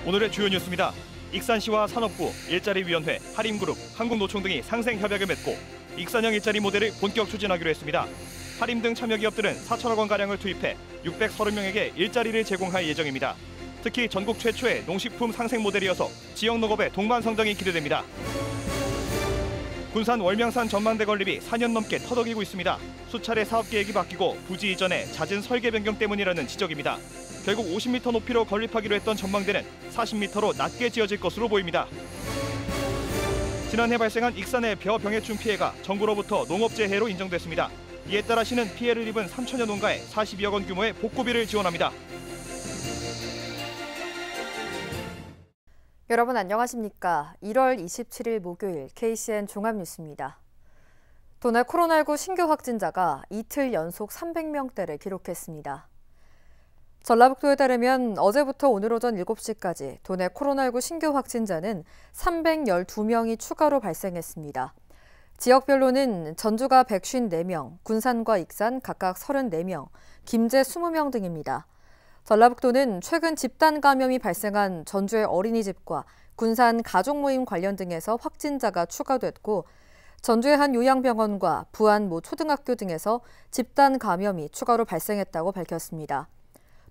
오늘의 주요 뉴스입니다. 익산시와 산업부, 일자리위원회, 하림그룹, 한국노총 등이 상생 협약을 맺고 익산형 일자리 모델을 본격 추진하기로 했습니다. 하림 등 참여 기업들은 4천억 원가량을 투입해 630명에게 일자리를 제공할 예정입니다. 특히 전국 최초의 농식품 상생 모델이어서 지역 농업의 동반 성장이 기대됩니다. 군산 월명산 전망대 건립이 4년 넘게 터덕이고 있습니다. 수차례 사업 계획이 바뀌고 부지 이전에 잦은 설계 변경 때문이라는 지적입니다. 결국 50m 높이로 건립하기로 했던 전망대는 40m로 낮게 지어질 것으로 보입니다. 지난해 발생한 익산의 벼병해충 피해가 정부로부터 농업재해로 인정됐습니다. 이에 따라 시는 피해를 입은 3천여 농가에 42억 원 규모의 복구비를 지원합니다. 여러분 안녕하십니까? 1월 27일 목요일 KCN 종합뉴스입니다. 도내 코로나19 신규 확진자가 이틀 연속 300명대를 기록했습니다. 전라북도에 따르면 어제부터 오늘 오전 7시까지 도내 코로나19 신규 확진자는 312명이 추가로 발생했습니다. 지역별로는 전주가 154명, 군산과 익산 각각 34명, 김제 20명 등입니다. 전라북도는 최근 집단 감염이 발생한 전주의 어린이집과 군산 가족모임 관련 등에서 확진자가 추가됐고 전주의 한 요양병원과 부안 모 초등학교 등에서 집단 감염이 추가로 발생했다고 밝혔습니다.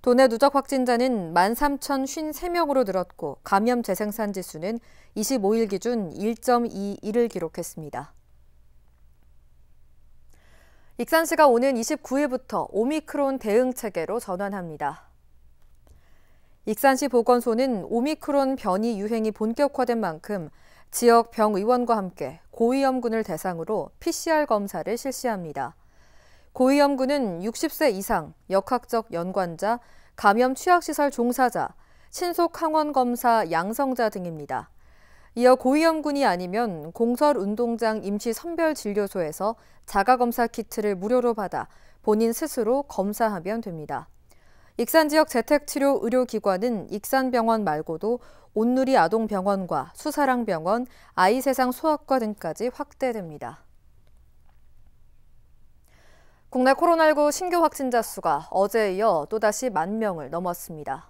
도내 누적 확진자는 13,053명으로 늘었고 감염 재생산 지수는 25일 기준 1.21을 기록했습니다. 익산시가 오는 29일부터 오미크론 대응 체계로 전환합니다. 익산시 보건소는 오미크론 변이 유행이 본격화된 만큼 지역 병의원과 함께 고위험군을 대상으로 PCR 검사를 실시합니다. 고위험군은 60세 이상, 역학적 연관자, 감염 취약시설 종사자, 신속항원검사 양성자 등입니다. 이어 고위험군이 아니면 공설운동장 임시선별진료소에서 자가검사 키트를 무료로 받아 본인 스스로 검사하면 됩니다. 익산 지역 재택치료 의료기관은 익산병원 말고도 온누리 아동병원과 수사랑병원, 아이세상 소아과 등까지 확대됩니다. 국내 코로나19 신규 확진자 수가 어제에 이어 또다시 10,000명을 넘었습니다.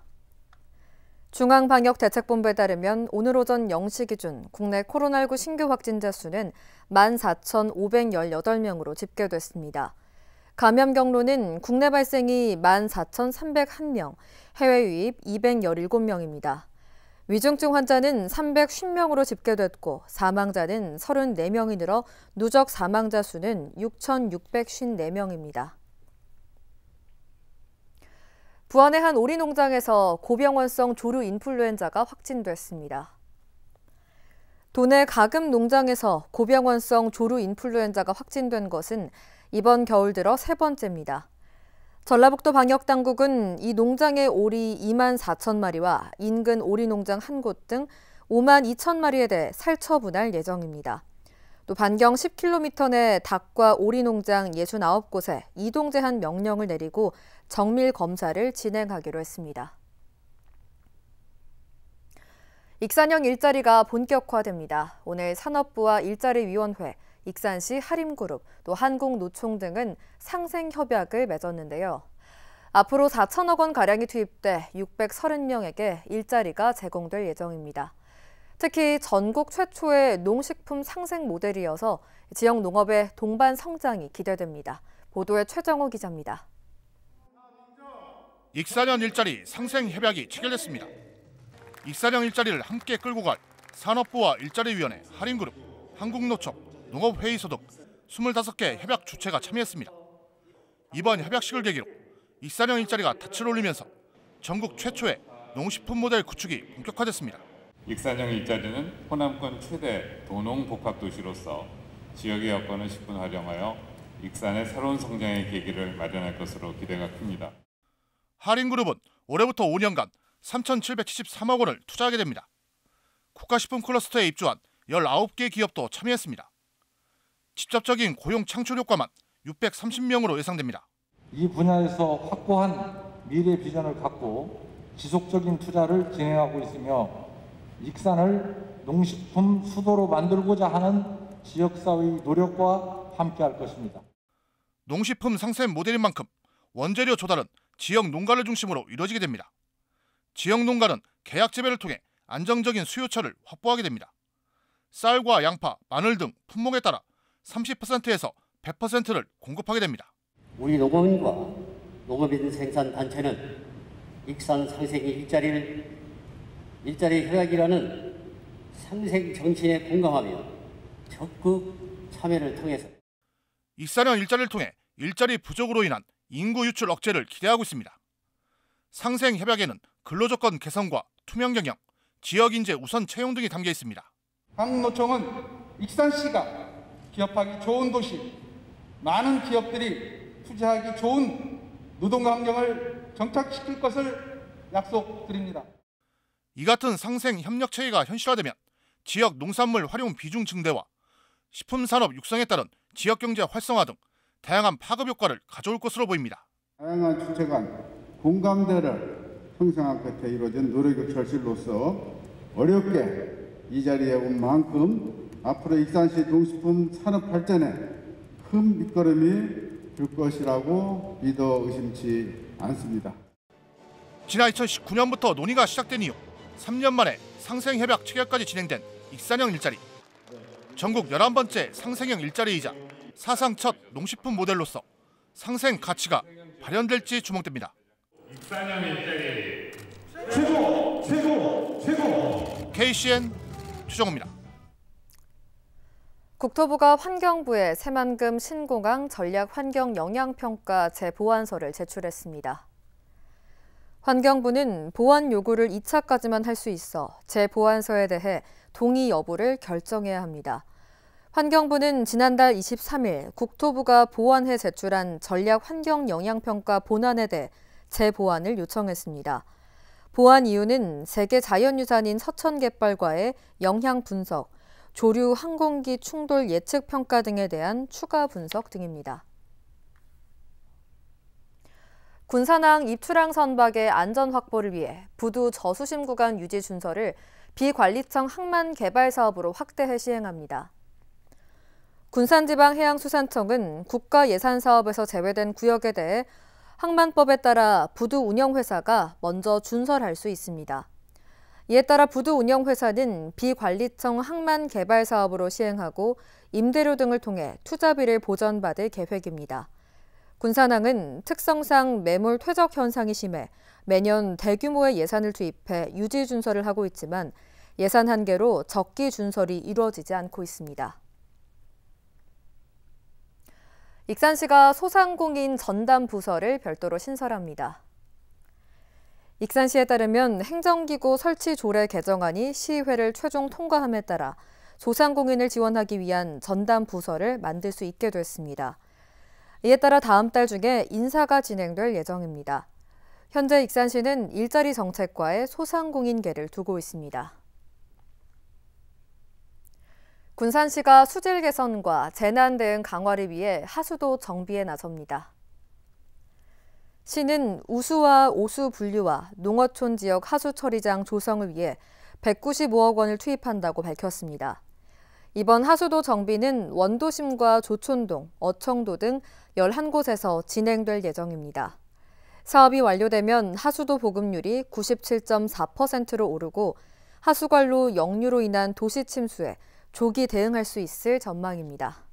중앙방역대책본부에 따르면 오늘 오전 0시 기준 국내 코로나19 신규 확진자 수는 14,518명으로 집계됐습니다. 감염 경로는 국내 발생이 14,301명, 해외 유입 217명입니다. 위중증 환자는 350명으로 집계됐고 사망자는 34명이 늘어 누적 사망자 수는 6,654명입니다. 부안의 한 오리 농장에서 고병원성 조류 인플루엔자가 확진됐습니다. 도내 가금 농장에서 고병원성 조류 인플루엔자가 확진된 것은 이번 겨울 들어 3번째입니다. 전라북도 방역당국은 이 농장의 오리 24,000마리와 인근 오리 농장 한 곳 등 52,000마리에 대해 살처분할 예정입니다. 또 반경 10km 내 닭과 오리 농장 69곳에 이동 제한 명령을 내리고 정밀 검사를 진행하기로 했습니다. 익산형 일자리가 본격화됩니다. 오늘 산업부와 일자리위원회, 익산시 하림그룹, 또 한국노총 등은 상생협약을 맺었는데요. 앞으로 4천억 원가량이 투입돼 630명에게 일자리가 제공될 예정입니다. 특히 전국 최초의 농식품 상생 모델이어서 지역 농업의 동반 성장이 기대됩니다. 보도에 최정호 기자입니다. 익산형 일자리 상생협약이 체결됐습니다. 익산형 일자리를 함께 끌고 갈 산업부와 일자리위원회, 하림그룹, 한국노총, 농업회의소 등 25개 협약 주체가 참여했습니다. 이번 협약식을 계기로 익산형 일자리가 닻을 올리면서 전국 최초의 농식품 모델 구축이 본격화됐습니다. 익산형 일자리는 호남권 최대 도농복합도시로서 지역의 여건을 10분 활용하여 익산의 새로운 성장의 계기를 마련할 것으로 기대가 큽니다. 하림그룹은 올해부터 5년간 3,773억 원을 투자하게 됩니다. 국가식품 클러스터에 입주한 19개 기업도 참여했습니다. 직접적인 고용 창출 효과만 630명으로 예상됩니다. 이 분야에서 확고한 미래 비전을 갖고 지속적인 투자를 진행하고 있으며 익산을 농식품 수도로 만들고자 하는 지역사회의 노력과 함께할 것입니다. 농식품 상생 모델인 만큼 원재료 조달은 지역 농가를 중심으로 이루어지게 됩니다. 지역 농가는 계약 재배를 통해 안정적인 수요처를 확보하게 됩니다. 쌀과 양파, 마늘 등 품목에 따라 30%에서 100%를 공급하게 됩니다. 우리 농업인과 농업인 생산단체는 익산 상생의 일자리 협약이라는 상생 정신에 공감하며 적극 참여를 통해서 익산형 일자리를 통해 일자리 부족으로 인한 인구 유출 억제를 기대하고 있습니다. 상생 협약에는 근로조건 개선과 투명 경영, 지역 인재 우선 채용 등이 담겨 있습니다. 한국노총은 익산시가 기업하기 좋은 도시, 많은 기업들이 투자하기 좋은 노동 환경을 정착시킬 것을 약속드립니다. 이 같은 상생 협력 체계가 현실화되면 지역 농산물 활용 비중 증대와 식품산업 육성에 따른 지역경제 활성화 등 다양한 파급 효과를 가져올 것으로 보입니다. 다양한 주체 간 공감대를 형성한 끝에 이루어진 노력의 결실로서 어렵게 이 자리에 온 만큼 앞으로 익산시 농식품 산업 발전에 큰 밑거름이 될 것이라고 믿어 의심치 않습니다. 지난 2019년부터 논의가 시작된 이후 3년 만에 상생협약 체결까지 진행된 익산형 일자리. 전국 11번째 상생형 일자리이자 사상 첫 농식품 모델로서 상생 가치가 발현될지 주목됩니다. 익산형 일자리 최고! KCN 추정호입니다. 국토부가 환경부에 새만금 신공항 전략 환경 영향평가 재보완서를 제출했습니다. 환경부는 보완 요구를 2차까지만 할 수 있어 재보완서에 대해 동의 여부를 결정해야 합니다. 환경부는 지난달 23일 국토부가 보완해 제출한 전략 환경 영향평가 본안에 대해 재보완을 요청했습니다. 보완 이유는 세계 자연유산인 서천갯벌과의 영향 분석, 조류 항공기 충돌 예측 평가 등에 대한 추가 분석 등입니다. 군산항 입출항 선박의 안전 확보를 위해 부두 저수심 구간 유지 준설을 비관리청 항만 개발 사업으로 확대해 시행합니다. 군산지방해양수산청은 국가 예산 사업에서 제외된 구역에 대해 항만법에 따라 부두 운영회사가 먼저 준설할 수 있습니다. 이에 따라 부두 운영회사는 비관리청 항만 개발 사업으로 시행하고 임대료 등을 통해 투자비를 보전받을 계획입니다. 군산항은 특성상 매몰 퇴적 현상이 심해 매년 대규모의 예산을 투입해 유지 준설을 하고 있지만 예산 한계로 적기 준설이 이루어지지 않고 있습니다. 익산시가 소상공인 전담 부서를 별도로 신설합니다. 익산시에 따르면 행정기구 설치 조례 개정안이 시의회를 최종 통과함에 따라 소상공인을 지원하기 위한 전담 부서를 만들 수 있게 됐습니다. 이에 따라 다음 달 중에 인사가 진행될 예정입니다. 현재 익산시는 일자리 정책과의 소상공인계를 두고 있습니다. 군산시가 수질 개선과 재난 대응 강화를 위해 하수도 정비에 나섭니다. 시는 우수와 오수 분류와 농어촌 지역 하수 처리장 조성을 위해 195억 원을 투입한다고 밝혔습니다. 이번 하수도 정비는 원도심과 조촌동, 어청도 등 11곳에서 진행될 예정입니다. 사업이 완료되면 하수도 보급률이 97.4%로 오르고 하수관로 역류로 인한 도시 침수에 조기 대응할 수 있을 전망입니다.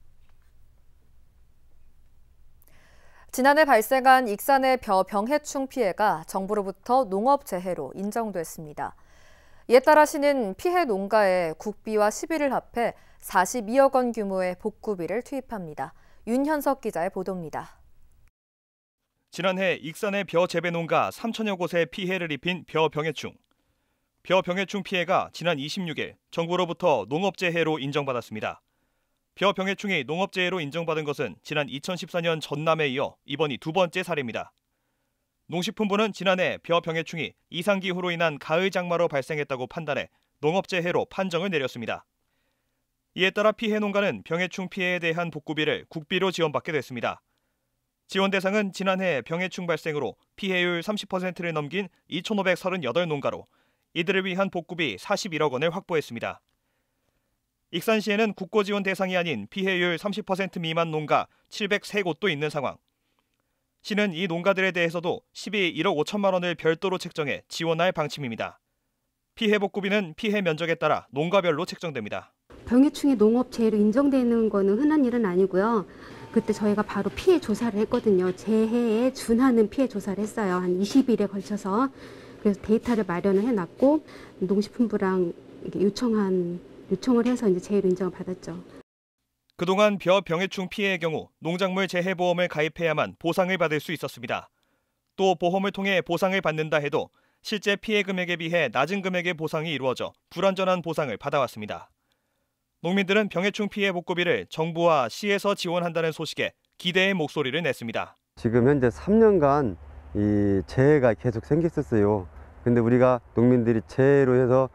지난해 발생한 익산의 벼병해충 피해가 정부로부터 농업재해로 인정됐습니다. 이에 따라 시는 피해 농가에 국비와 시비를 합해 42억 원 규모의 복구비를 투입합니다. 윤현석 기자의 보도입니다. 지난해 익산의 벼 재배 농가 3천여 곳에 피해를 입힌 벼병해충. 벼병해충 피해가 지난 26일 정부로부터 농업재해로 인정받았습니다. 벼병해충이 농업재해로 인정받은 것은 지난 2014년 전남에 이어 이번이 두 번째 사례입니다. 농식품부는 지난해 벼병해충이 이상기후로 인한 가을 장마로 발생했다고 판단해 농업재해로 판정을 내렸습니다. 이에 따라 피해 농가는 병해충 피해에 대한 복구비를 국비로 지원받게 됐습니다. 지원 대상은 지난해 병해충 발생으로 피해율 30%를 넘긴 2,538농가로 이들을 위한 복구비 41억 원을 확보했습니다. 익산시에는 국고지원 대상이 아닌 피해율 30% 미만 농가 703곳도 있는 상황. 시는 이 농가들에 대해서도 12억 5천만 원을 별도로 책정해 지원할 방침입니다. 피해 복구비는 피해 면적에 따라 농가별로 책정됩니다. 병해충이 농업재해로 인정되는 거는 흔한 일은 아니고요. 그때 저희가 바로 피해 조사를 했거든요. 재해에 준하는 피해 조사를 했어요. 한 20일에 걸쳐서. 그래서 데이터를 마련을 해놨고 농식품부랑 요청을 해서 이제 재해로 인정을 받았죠. 그동안 벼 병해충 피해의 경우 농작물 재해보험을 가입해야만 보상을 받을 수 있었습니다. 또 보험을 통해 보상을 받는다 해도 실제 피해 금액에 비해 낮은 금액의 보상이 이루어져 불완전한 보상을 받아왔습니다. 농민들은 병해충 피해 복구비를 정부와 시에서 지원한다는 소식에 기대의 목소리를 냈습니다. 지금 현재 3년간 이 재해가 계속 생겼었어요. 근데 우리가 농민들이 재해로 해서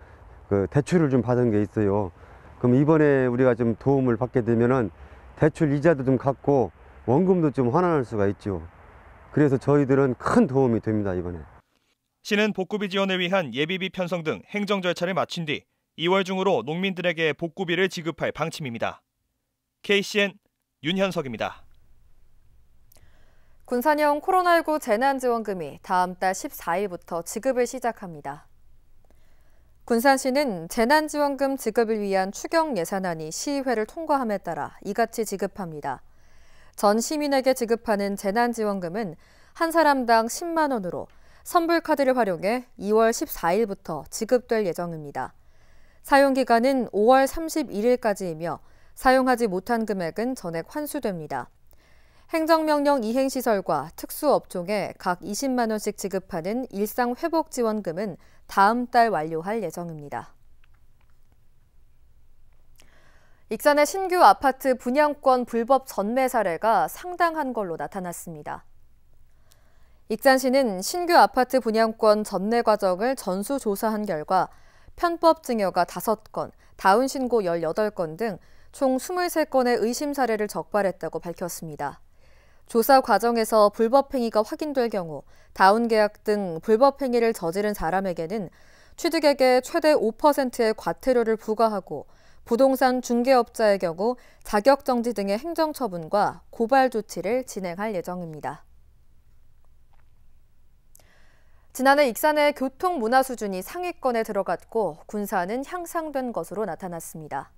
그 대출을 좀 받은 게 있어요. 그럼 이번에 우리가 좀 도움을 받게 되면은 대출 이자도 좀 갚고 원금도 좀 환원할 수가 있죠. 그래서 저희들은 큰 도움이 됩니다, 이번에. 시는 복구비 지원을 위한 예비비 편성 등 행정 절차를 마친 뒤 2월 중으로 농민들에게 복구비를 지급할 방침입니다. KCN 윤현석입니다. 군산형 코로나19 재난지원금이 다음 달 14일부터 지급을 시작합니다. 군산시는 재난지원금 지급을 위한 추경 예산안이 시의회를 통과함에 따라 이같이 지급합니다. 전 시민에게 지급하는 재난지원금은 한 사람당 10만 원으로 선불카드를 활용해 2월 14일부터 지급될 예정입니다. 사용기간은 5월 31일까지이며 사용하지 못한 금액은 전액 환수됩니다. 행정명령 이행시설과 특수업종에 각 20만 원씩 지급하는 일상회복지원금은 다음 달 완료할 예정입니다. 익산의 신규 아파트 분양권 불법 전매 사례가 상당한 걸로 나타났습니다. 익산시는 신규 아파트 분양권 전매 과정을 전수조사한 결과 편법 증여가 5건, 다운신고 18건 등 총 23건의 의심 사례를 적발했다고 밝혔습니다. 조사 과정에서 불법 행위가 확인될 경우 다운계약 등 불법 행위를 저지른 사람에게는 취득액의 최대 5%의 과태료를 부과하고 부동산 중개업자의 경우 자격정지 등의 행정처분과 고발 조치를 진행할 예정입니다. 지난해 익산의 교통문화 수준이 상위권에 들어갔고 군산은 향상된 것으로 나타났습니다.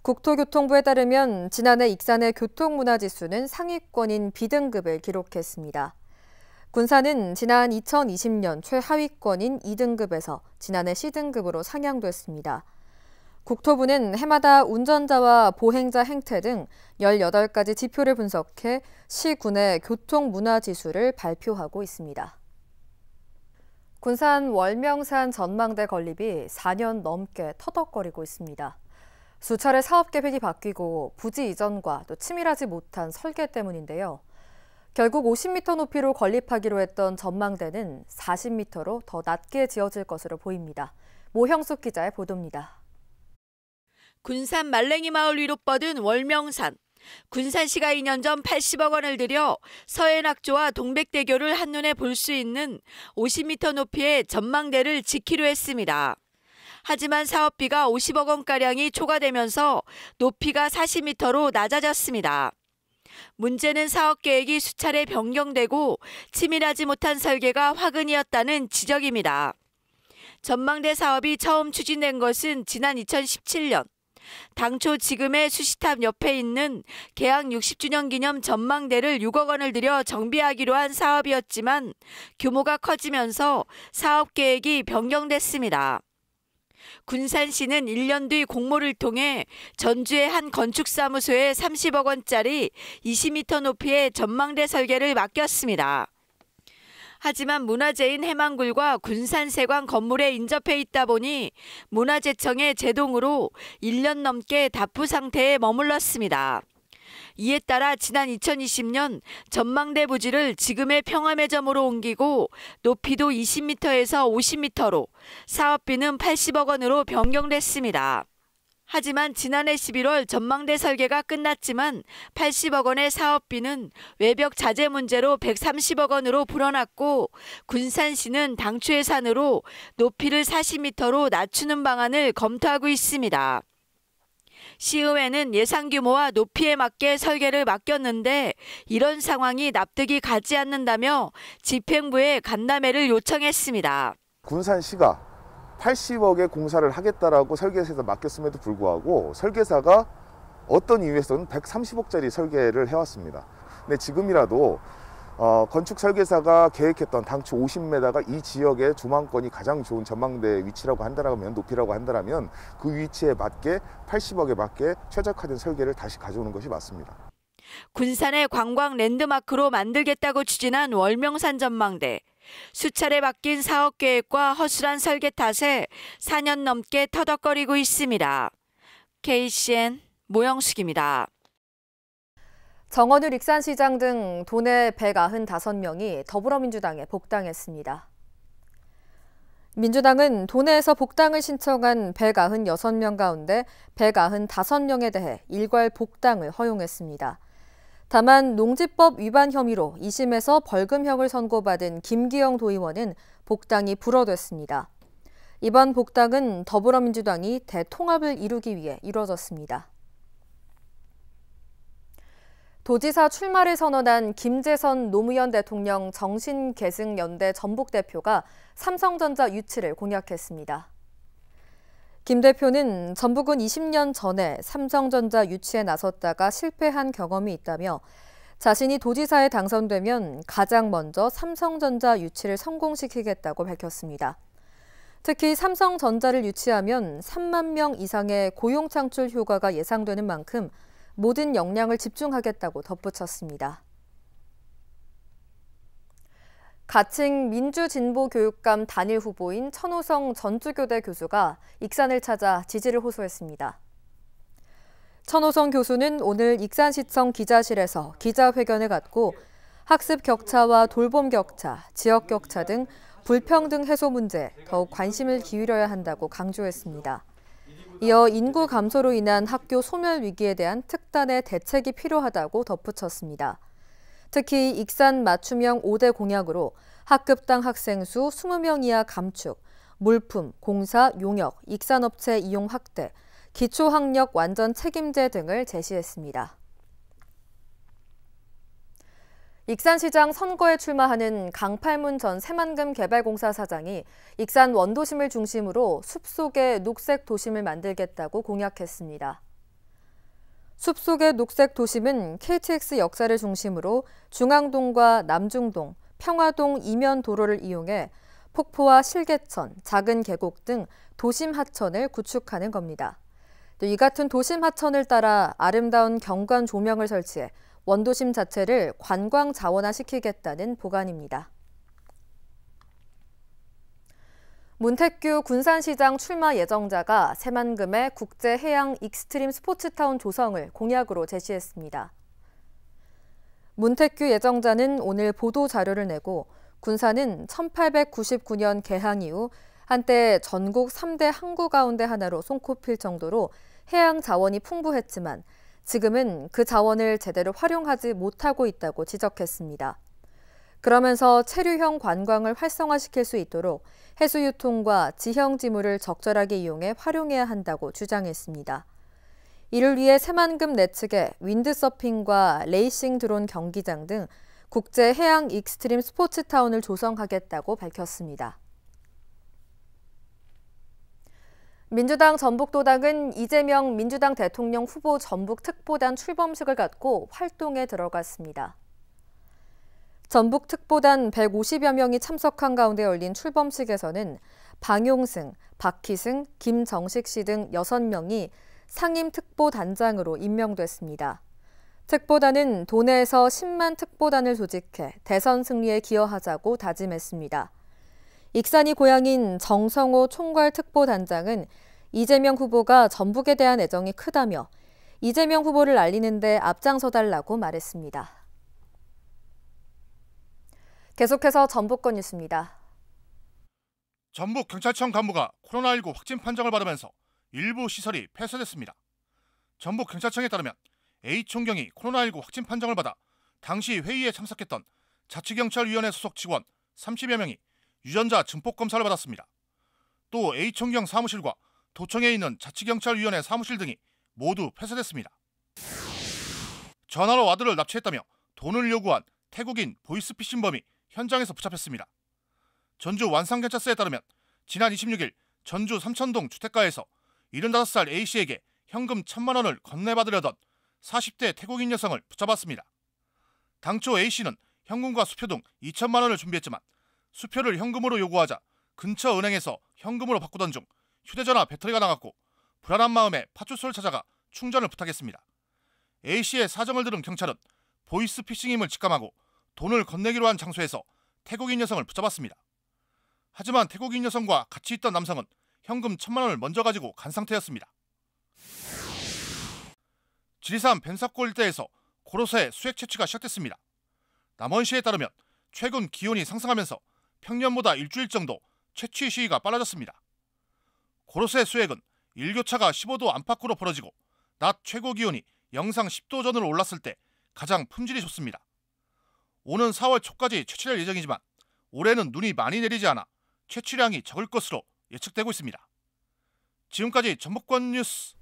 국토교통부에 따르면 지난해 익산의 교통문화지수는 상위권인 B등급을 기록했습니다. 군산은 지난 2020년 최하위권인 2등급에서 지난해 C등급으로 상향됐습니다. 국토부는 해마다 운전자와 보행자 행태 등 18가지 지표를 분석해 시군의 교통문화지수를 발표하고 있습니다. 군산 월명산 전망대 건립이 4년 넘게 터덕거리고 있습니다. 수차례 사업 계획이 바뀌고 부지 이전과 또 치밀하지 못한 설계 때문인데요. 결국 50m 높이로 건립하기로 했던 전망대는 40m로 더 낮게 지어질 것으로 보입니다. 모형숙 기자의 보도입니다. 군산 말랭이 마을 위로 뻗은 월명산. 군산시가 2년 전 80억 원을 들여 서해낙조와 동백대교를 한눈에 볼 수 있는 50m 높이의 전망대를 짓기로 했습니다. 하지만 사업비가 50억 원가량이 초과되면서 높이가 40m로 낮아졌습니다. 문제는 사업 계획이 수차례 변경되고 치밀하지 못한 설계가 화근이었다는 지적입니다. 전망대 사업이 처음 추진된 것은 지난 2017년. 당초 지금의 수시탑 옆에 있는 개항 60주년 기념 전망대를 6억 원을 들여 정비하기로 한 사업이었지만 규모가 커지면서 사업 계획이 변경됐습니다. 군산시는 1년 뒤 공모를 통해 전주의 한 건축사무소에 30억 원짜리 20m 높이의 전망대 설계를 맡겼습니다. 하지만 문화재인 해망굴과 군산세관 건물에 인접해 있다 보니 문화재청의 제동으로 1년 넘게 답부 상태에 머물렀습니다. 이에 따라 지난 2020년 전망대 부지를 지금의 평화매점으로 옮기고 높이도 20m에서 50m로 사업비는 80억 원으로 변경됐습니다. 하지만 지난해 11월 전망대 설계가 끝났지만 80억 원의 사업비는 외벽 자재 문제로 130억 원으로 불어났고 군산시는 당초 예산으로 높이를 40m로 낮추는 방안을 검토하고 있습니다. 시의회는 예상 규모와 높이에 맞게 설계를 맡겼는데 이런 상황이 납득이 가지 않는다며 집행부에 간담회를 요청했습니다. 군산시가 80억의 공사를 하겠다라고 설계사에서 맡겼음에도 불구하고 설계사가 어떤 이유에서는 130억짜리 설계를 해왔습니다. 근데 지금이라도 건축 설계사가 계획했던 당초 50m가 이 지역의 조망권이 가장 좋은 전망대 위치라고 한다면, 높이라고 한다면 그 위치에 맞게 80억에 맞게 최적화된 설계를 다시 가져오는 것이 맞습니다. 군산의 관광 랜드마크로 만들겠다고 추진한 월명산 전망대. 수차례 바뀐 사업 계획과 허술한 설계 탓에 4년 넘게 터덕거리고 있습니다. KCN 모영숙입니다. 정원율 익산시장 등 도내 195명이 더불어민주당에 복당했습니다. 민주당은 도내에서 복당을 신청한 196명 가운데 195명에 대해 일괄 복당을 허용했습니다. 다만 농지법 위반 혐의로 2심에서 벌금형을 선고받은 김기영 도의원은 복당이 불허됐습니다. 이번 복당은 더불어민주당이 대통합을 이루기 위해 이뤄졌습니다. 도지사 출마를 선언한 김재선 노무현 대통령 정신계승연대 전북대표가 삼성전자 유치를 공약했습니다. 김 대표는 전북은 20년 전에 삼성전자 유치에 나섰다가 실패한 경험이 있다며 자신이 도지사에 당선되면 가장 먼저 삼성전자 유치를 성공시키겠다고 밝혔습니다. 특히 삼성전자를 유치하면 3만 명 이상의 고용 창출 효과가 예상되는 만큼 모든 역량을 집중하겠다고 덧붙였습니다. 가칭 민주진보교육감 단일 후보인 천호성 전주교대 교수가 익산을 찾아 지지를 호소했습니다. 천호성 교수는 오늘 익산시청 기자실에서 기자회견을 갖고 학습 격차와 돌봄 격차, 지역 격차 등 불평등 해소 문제에 더욱 관심을 기울여야 한다고 강조했습니다. 이어 인구 감소로 인한 학교 소멸 위기에 대한 특단의 대책이 필요하다고 덧붙였습니다. 특히 익산 맞춤형 5대 공약으로 학급당 학생 수 20명 이하 감축, 물품, 공사, 용역, 익산업체 이용 확대, 기초학력 완전 책임제 등을 제시했습니다. 익산시장 선거에 출마하는 강팔문 전 새만금 개발공사 사장이 익산 원도심을 중심으로 숲속의 녹색 도심을 만들겠다고 공약했습니다. 숲속의 녹색 도심은 KTX 역사를 중심으로 중앙동과 남중동, 평화동 이면 도로를 이용해 폭포와 실개천, 작은 계곡 등 도심 하천을 구축하는 겁니다. 또 이 같은 도심 하천을 따라 아름다운 경관 조명을 설치해 원도심 자체를 관광 자원화시키겠다는 보관입니다. 문택규 군산시장 출마 예정자가 새만금의 국제해양 익스트림 스포츠타운 조성을 공약으로 제시했습니다. 문택규 예정자는 오늘 보도 자료를 내고 군산은 1899년 개항 이후 한때 전국 3대 항구 가운데 하나로 손꼽힐 정도로 해양 자원이 풍부했지만 지금은 그 자원을 제대로 활용하지 못하고 있다고 지적했습니다. 그러면서 체류형 관광을 활성화시킬 수 있도록 해수유통과 지형지물을 적절하게 이용해 활용해야 한다고 주장했습니다. 이를 위해 새만금 내측에 윈드서핑과 레이싱 드론 경기장 등 국제 해양 익스트림 스포츠타운을 조성하겠다고 밝혔습니다. 민주당 전북도당은 이재명 민주당 대통령 후보 전북 특보단 출범식을 갖고 활동에 들어갔습니다. 전북 특보단 150여 명이 참석한 가운데 열린 출범식에서는 방용승, 박희승, 김정식 씨 등 6명이 상임 특보단장으로 임명됐습니다. 특보단은 도내에서 10만 특보단을 조직해 대선 승리에 기여하자고 다짐했습니다. 익산이 고향인 정성호 총괄 특보단장은 이재명 후보가 전북에 대한 애정이 크다며 이재명 후보를 알리는 데 앞장서달라고 말했습니다. 계속해서 전북권 뉴스입니다. 전북경찰청 간부가 코로나19 확진 판정을 받으면서 일부 시설이 폐쇄됐습니다. 전북경찰청에 따르면 A총경이 코로나19 확진 판정을 받아 당시 회의에 참석했던 자치경찰위원회 소속 직원 30여 명이 유전자 증폭 검사를 받았습니다. 또 A총경 사무실과 도청에 있는 자치경찰위원회 사무실 등이 모두 폐쇄됐습니다. 전화로 아들을 납치했다며 돈을 요구한 태국인 보이스피싱범이 현장에서 붙잡혔습니다. 전주 완산경찰서에 따르면 지난 26일 전주 삼천동 주택가에서 75살 A씨에게 현금 1,000만 원을 건네받으려던 40대 태국인 여성을 붙잡았습니다. 당초 A씨는 현금과 수표 등 2,000만 원을 준비했지만 수표를 현금으로 요구하자 근처 은행에서 현금으로 바꾸던 중 휴대전화 배터리가 나갔고 불안한 마음에 파출소를 찾아가 충전을 부탁했습니다. A씨의 사정을 들은 경찰은 보이스피싱임을 직감하고 돈을 건네기로 한 장소에서 태국인 여성을 붙잡았습니다. 하지만 태국인 여성과 같이 있던 남성은 현금 1,000만 원을 먼저 가지고 간 상태였습니다. 지리산 벤사골 일대에서 고로쇠 수액 채취가 시작됐습니다. 남원시에 따르면 최근 기온이 상승하면서 평년보다 일주일 정도 채취 시기가 빨라졌습니다. 고로쇠 수액은 일교차가 15도 안팎으로 벌어지고 낮 최고 기온이 영상 10도 전으로 올랐을 때 가장 품질이 좋습니다. 오는 4월 초까지 채취될 예정이지만 올해는 눈이 많이 내리지 않아 채취량이 적을 것으로 예측되고 있습니다. 지금까지 전북권 뉴스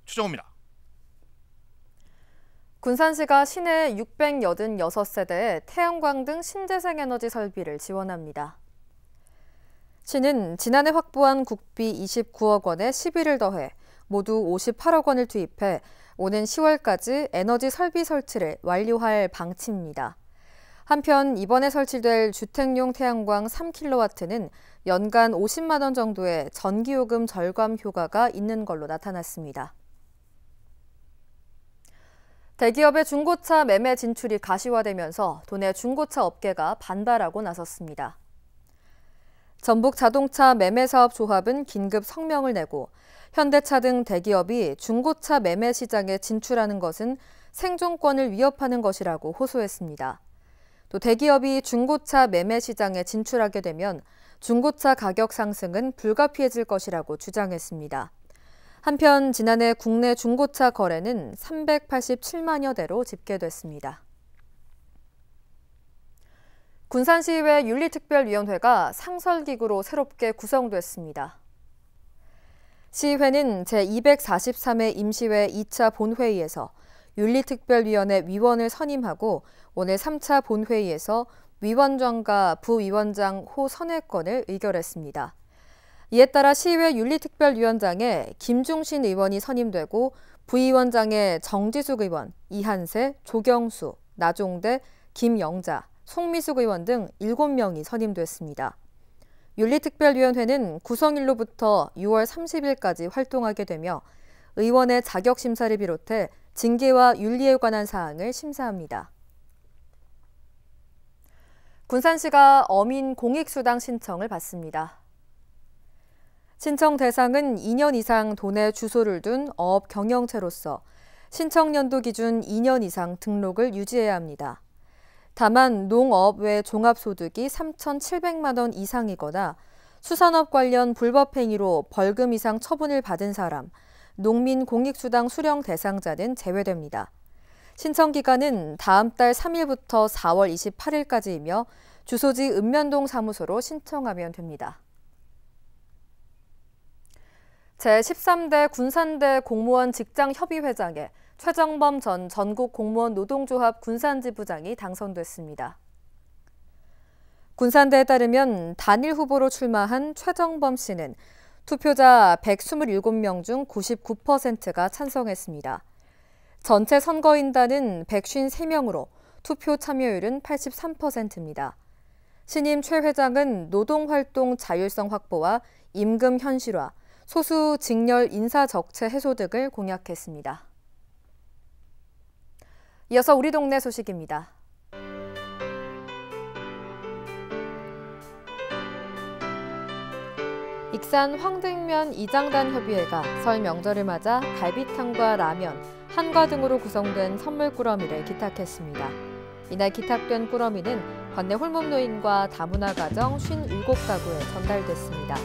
최정호입니다. 군산시가 시내 686세대에 태양광 등 신재생에너지 설비를 지원합니다. 시는 지난해 확보한 국비 29억 원에 11을 더해 모두 58억 원을 투입해 오는 10월까지 에너지 설비 설치를 완료할 방침입니다. 한편 이번에 설치될 주택용 태양광 3kW는 연간 50만 원 정도의 전기요금 절감 효과가 있는 걸로 나타났습니다. 대기업의 중고차 매매 진출이 가시화되면서 도내 중고차 업계가 반발하고 나섰습니다. 전북자동차매매사업조합은 긴급 성명을 내고 현대차 등 대기업이 중고차 매매 시장에 진출하는 것은 생존권을 위협하는 것이라고 호소했습니다. 또 대기업이 중고차 매매 시장에 진출하게 되면 중고차 가격 상승은 불가피해질 것이라고 주장했습니다. 한편 지난해 국내 중고차 거래는 387만여 대로 집계됐습니다. 군산시의회 윤리특별위원회가 상설기구로 새롭게 구성됐습니다. 시의회는 제243회 임시회 2차 본회의에서 윤리특별위원회 위원을 선임하고 오늘 3차 본회의에서 위원장과 부위원장 호 선회권을 의결했습니다. 이에 따라 시의회 윤리특별위원장에 김중신 의원이 선임되고 부위원장에 정지숙 의원, 이한세, 조경수, 나종대, 김영자, 송미숙 의원 등 7명이 선임됐습니다. 윤리특별위원회는 구성일로부터 6월 30일까지 활동하게 되며 의원의 자격심사를 비롯해 징계와 윤리에 관한 사항을 심사합니다. 군산시가 어민 공익수당 신청을 받습니다. 신청 대상은 2년 이상 도내 주소를 둔 어업 경영체로서 신청 연도 기준 2년 이상 등록을 유지해야 합니다. 다만 농업 외 종합소득이 3,700만 원 이상이거나 수산업 관련 불법 행위로 벌금 이상 처분을 받은 사람, 농민 공익수당 수령 대상자는 제외됩니다. 신청 기간은 다음 달 3일부터 4월 28일까지이며 주소지 읍면동 사무소로 신청하면 됩니다. 제13대 군산대 공무원 직장협의회장에 최정범 전 전국공무원 노동조합 군산지부장이 당선됐습니다. 군산대에 따르면 단일 후보로 출마한 최정범 씨는 투표자 127명 중 99%가 찬성했습니다. 전체 선거인단은 153명으로 투표 참여율은 83%입니다. 신임 최 회장은 노동활동 자율성 확보와 임금 현실화, 소수 직렬 인사 적체 해소 등을 공약했습니다. 이어서 우리 동네 소식입니다. 익산 황등면 이장단 협의회가 설 명절을 맞아 갈비탕과 라면, 한과 등으로 구성된 선물 꾸러미를 기탁했습니다. 이날 기탁된 꾸러미는 관내 홀몸노인과 다문화 가정 57가구에 전달됐습니다.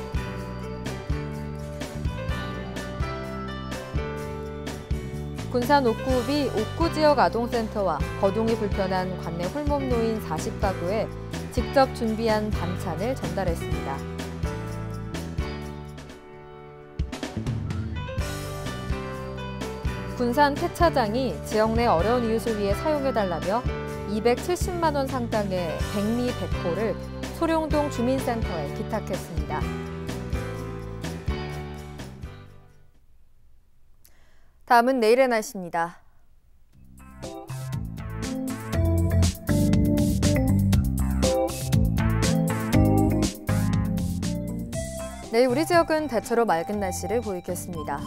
군산 옥구읍이 옥구지역 아동센터와 거동이 불편한 관내 홀몸노인 40가구에 직접 준비한 반찬을 전달했습니다. 군산 폐차장이 지역 내 어려운 이웃을 위해 사용해달라며 270만 원 상당의 백미 100호를 소룡동 주민센터에 기탁했습니다. 다음은 내일의 날씨입니다. 내일 우리 지역은 대체로 맑은 날씨를 보이겠습니다.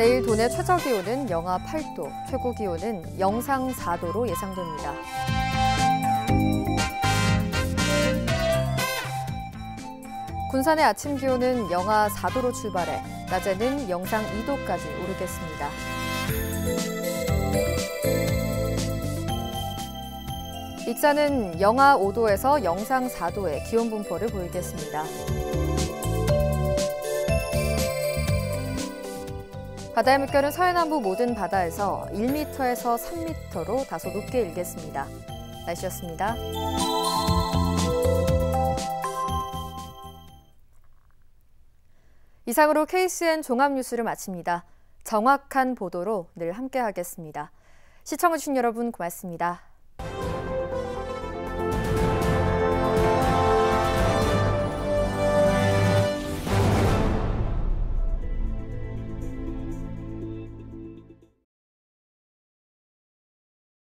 내일 도내 최저기온은 영하 8도, 최고기온은 영상 4도로 예상됩니다. 군산의 아침 기온은 영하 4도로 출발해 낮에는 영상 2도까지 오르겠습니다. 익산은 영하 5도에서 영상 4도의 기온 분포를 보이겠습니다. 바다의 물결은 서해남부 모든 바다에서 1m에서 3m로 다소 높게 일겠습니다. 날씨였습니다. 이상으로 KCN 종합뉴스를 마칩니다. 정확한 보도로 늘 함께하겠습니다. 시청해주신 여러분 고맙습니다.